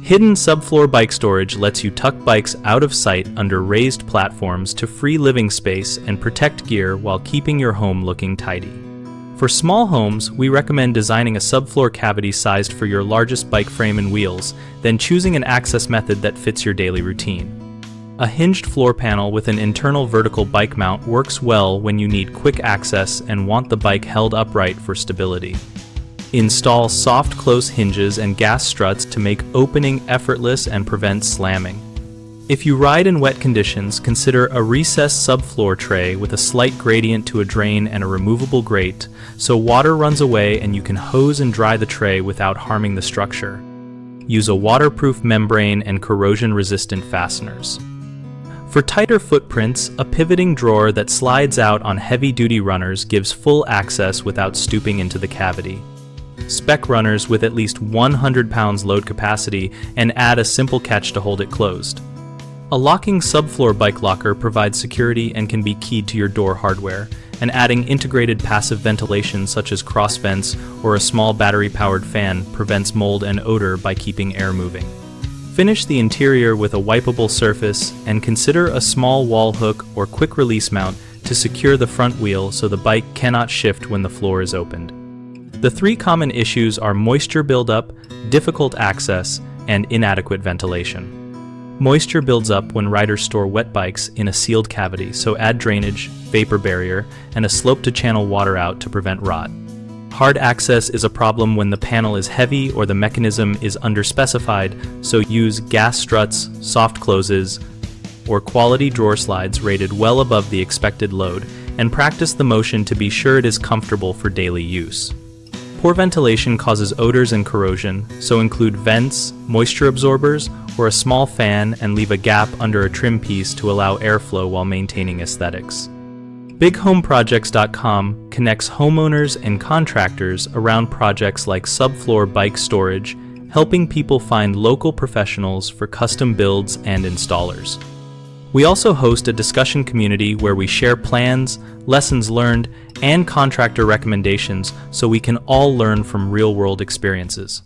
Hidden subfloor bike storage lets you tuck bikes out of sight under raised platforms to free living space and protect gear while keeping your home looking tidy. For small homes, we recommend designing a subfloor cavity sized for your largest bike frame and wheels, then choosing an access method that fits your daily routine. A hinged floor panel with an internal vertical bike mount works well when you need quick access and want the bike held upright for stability. Install soft close hinges and gas struts to make opening effortless and prevent slamming. If you ride in wet conditions, consider a recessed subfloor tray with a slight gradient to a drain and a removable grate, so water runs away and you can hose and dry the tray without harming the structure. Use a waterproof membrane and corrosion-resistant fasteners. For tighter footprints, a pivoting drawer that slides out on heavy-duty runners gives full access without stooping into the cavity. Spec runners with at least 100 pounds load capacity and add a simple catch to hold it closed. A locking subfloor bike locker provides security and can be keyed to your door hardware, and adding integrated passive ventilation such as cross vents or a small battery-powered fan prevents mold and odor by keeping air moving. Finish the interior with a wipeable surface and consider a small wall hook or quick release mount to secure the front wheel so the bike cannot shift when the floor is opened. The three common issues are moisture buildup, difficult access, and inadequate ventilation. Moisture builds up when riders store wet bikes in a sealed cavity, so add drainage, vapor barrier, and a slope to channel water out to prevent rot. Hard access is a problem when the panel is heavy or the mechanism is underspecified, so use gas struts, soft closes, or quality drawer slides rated well above the expected load, and practice the motion to be sure it is comfortable for daily use. Poor ventilation causes odors and corrosion, so include vents, moisture absorbers, or a small fan and leave a gap under a trim piece to allow airflow while maintaining aesthetics. BigHomeProjects.com connects homeowners and contractors around projects like subfloor bike storage, helping people find local professionals for custom builds and installers. We also host a discussion community where we share plans, lessons learned, and contractor recommendations so we can all learn from real-world experiences.